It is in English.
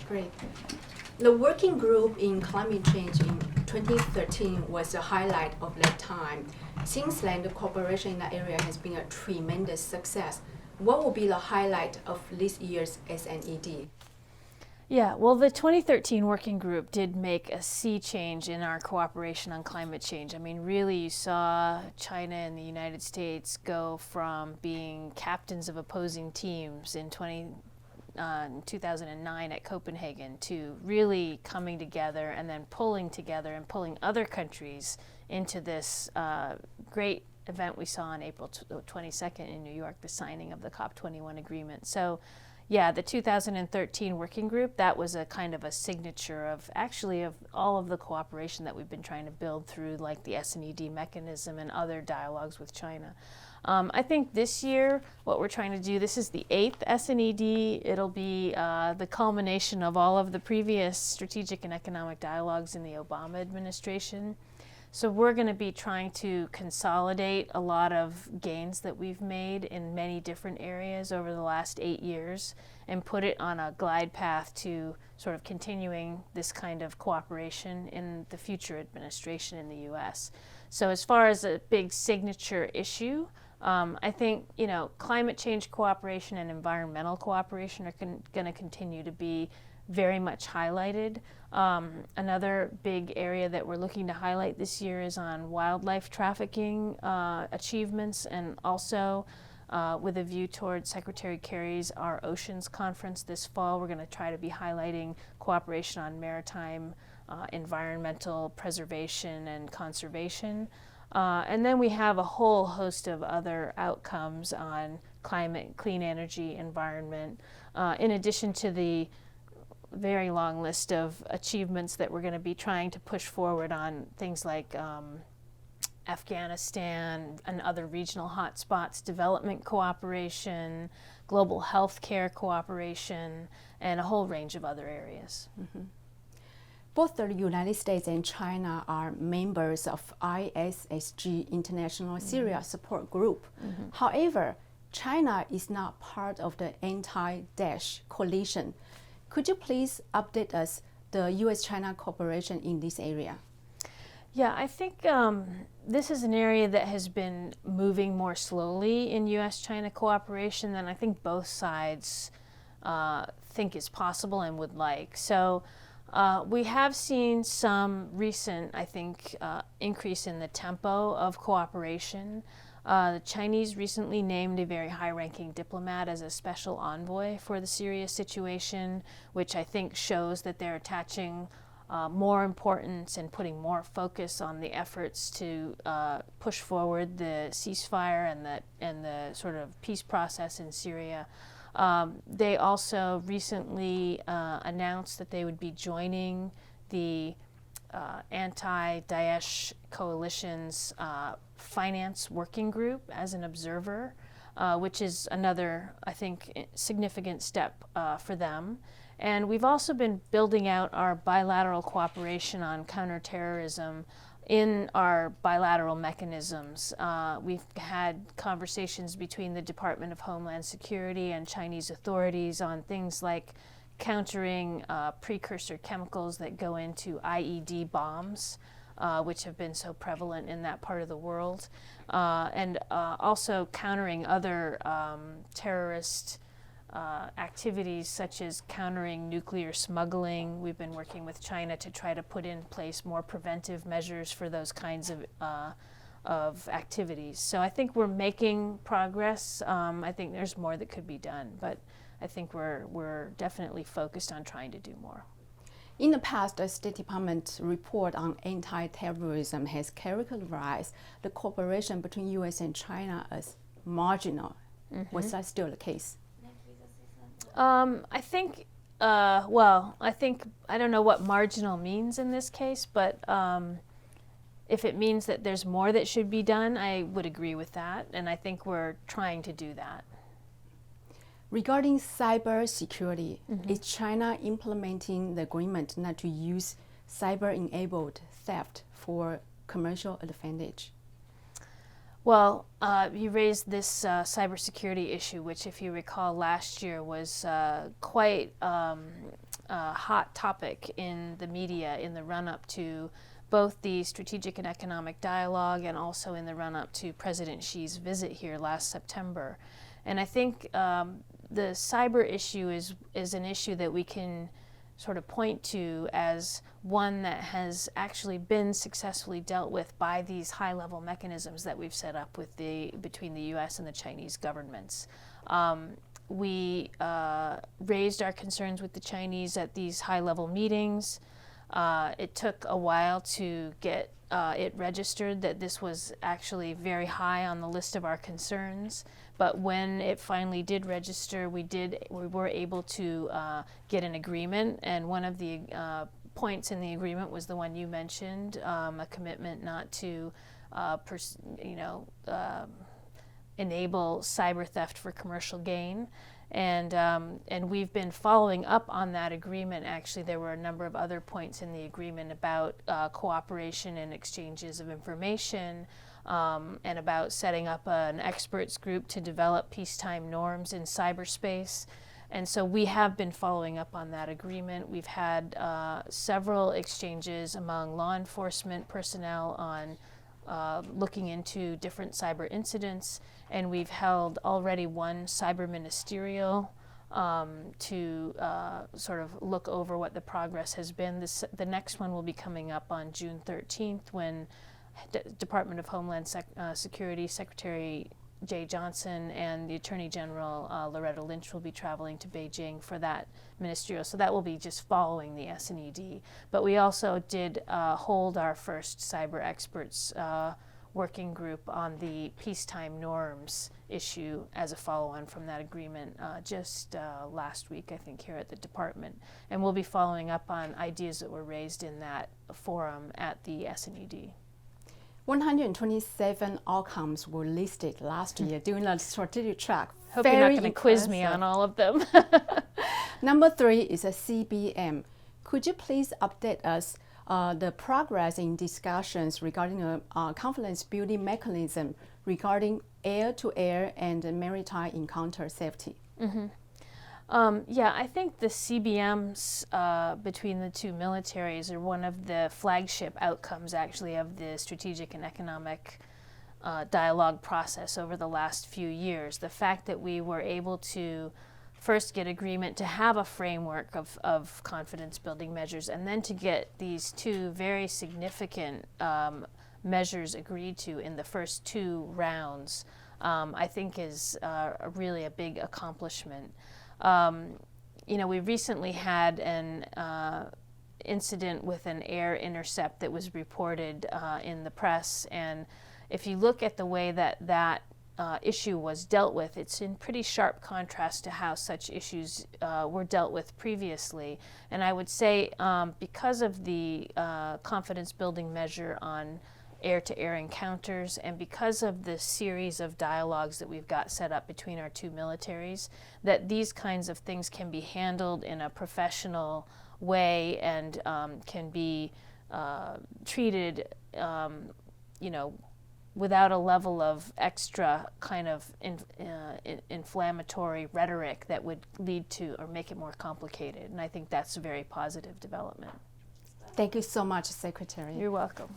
Great. The working group in climate change in 2013 was a highlight of that time. Since then, the cooperation in that area has been a tremendous success. What will be the highlight of this year's SNED? Yeah, well, the 2013 working group did make a sea change in our cooperation on climate change. I mean, really, you saw China and the United States go from being captains of opposing teams in 2009 at Copenhagen to really coming together and then pulling together and pulling other countries into this great event we saw on April 22nd in New York, the signing of the COP21 agreement. So yeah, the 2013 working group, that was a kind of a signature of all of the cooperation that we've been trying to build through like the SNED mechanism and other dialogues with China. I think this year, what we're trying to do, this is the 8th SNED. It'll be the culmination of all of the previous strategic and economic dialogues in the Obama administration. So we're going to be trying to consolidate a lot of gains that we've made in many different areas over the last 8 years and put it on a glide path to sort of continuing this kind of cooperation in the future administration in the US. So as far as a big signature issue, I think, climate change cooperation and environmental cooperation are going to continue to be very much highlighted. Another big area that we're looking to highlight this year is on wildlife trafficking achievements, and also with a view towards Secretary Kerry's Our Oceans Conference this fall, we're going to try to be highlighting cooperation on maritime environmental preservation and conservation. And then we have a whole host of other outcomes on climate, clean energy, environment, in addition to the very long list of achievements that we're going to be trying to push forward on things like Afghanistan and other regional hotspots, development cooperation, global healthcare cooperation, and a whole range of other areas. Mm-hmm. Both the United States and China are members of ISSG, International Syria Support Group. Mm-hmm. However, China is not part of the anti-Daesh coalition. Could you please update us the U.S.-China cooperation in this area? Yeah, I think this is an area that has been moving more slowly in U.S.-China cooperation than I think both sides think is possible and would like. So we have seen some recent, I think, increase in the tempo of cooperation. The Chinese recently named a very high-ranking diplomat as a special envoy for the Syria situation, which I think shows that they're attaching more importance and putting more focus on the efforts to push forward the ceasefire and the sort of peace process in Syria. They also recently announced that they would be joining the anti-Daesh coalition's finance working group as an observer, which is another, I think, significant step for them. And we've also been building out our bilateral cooperation on counterterrorism in our bilateral mechanisms. We've had conversations between the Department of Homeland Security and Chinese authorities on things like countering precursor chemicals that go into IED bombs, which have been so prevalent in that part of the world, and also countering other terrorist activities such as countering nuclear smuggling. We've been working with China to try to put in place more preventive measures for those kinds of activities. So I think we're making progress. I think there's more that could be done, but I think we're definitely focused on trying to do more. In the past, the State Department report on anti-terrorism has characterized the cooperation between U.S. and China as marginal. Mm-hmm. Was that still the case? I think, I don't know what marginal means in this case, but if it means that there's more that should be done, I would agree with that, and I think we're trying to do that. Regarding cybersecurity, mm-hmm. is China implementing the agreement not to use cyber-enabled theft for commercial advantage? Well, you raised this cybersecurity issue, which, if you recall, last year was quite hot topic in the media in the run-up to both the strategic and economic dialogue and also in the run-up to President Xi's visit here last September. And I think the cyber issue is an issue that we can sort of point to as one that has actually been successfully dealt with by these high-level mechanisms that we've set up with between the U.S. and the Chinese governments. We raised our concerns with the Chinese at these high-level meetings. It took a while to get it registered that this was actually very high on the list of our concerns. But when it finally did register, we were able to get an agreement. And one of the points in the agreement was the one you mentioned, a commitment not to, enable cyber theft for commercial gain. And we've been following up on that agreement. Actually, there were a number of other points in the agreement about cooperation and exchanges of information, and about setting up an experts group to develop peacetime norms in cyberspace. And so we have been following up on that agreement. We've had several exchanges among law enforcement personnel on looking into different cyber incidents, and we've held already one cyber ministerial to sort of look over what the progress has been. The next one will be coming up on June 13th when Department of Homeland Security Secretary Jay Johnson and the Attorney General Loretta Lynch will be traveling to Beijing for that ministerial. So that will be just following the SNED. But we also did hold our first cyber experts working group on the peacetime norms issue as a follow-on from that agreement just last week, I think, here at the department. And we'll be following up on ideas that were raised in that forum at the SNED. 127 outcomes were listed last year during the strategic track. Hope you're not going to quiz me on all of them. Number 3 is a CBM. Could you please update us the progress in discussions regarding a confidence building mechanism regarding air-to-air and maritime encounter safety? Mm-hmm. Yeah, I think the CBMs between the two militaries are one of the flagship outcomes, actually, of the strategic and economic dialogue process over the last few years. The fact that we were able to first get agreement to have a framework of confidence-building measures, and then to get these two very significant measures agreed to in the first 2 rounds, I think is really a big accomplishment. We recently had an incident with an air intercept that was reported in the press, and if you look at the way that issue was dealt with, it's in pretty sharp contrast to how such issues were dealt with previously. And I would say because of the confidence-building measure on air-to-air encounters, and because of the series of dialogues that we've got set up between our two militaries, that these kinds of things can be handled in a professional way and can be treated, without a level of extra kind of inflammatory rhetoric that would lead to or make it more complicated. And I think that's a very positive development. Thank you so much, Secretary. You're welcome.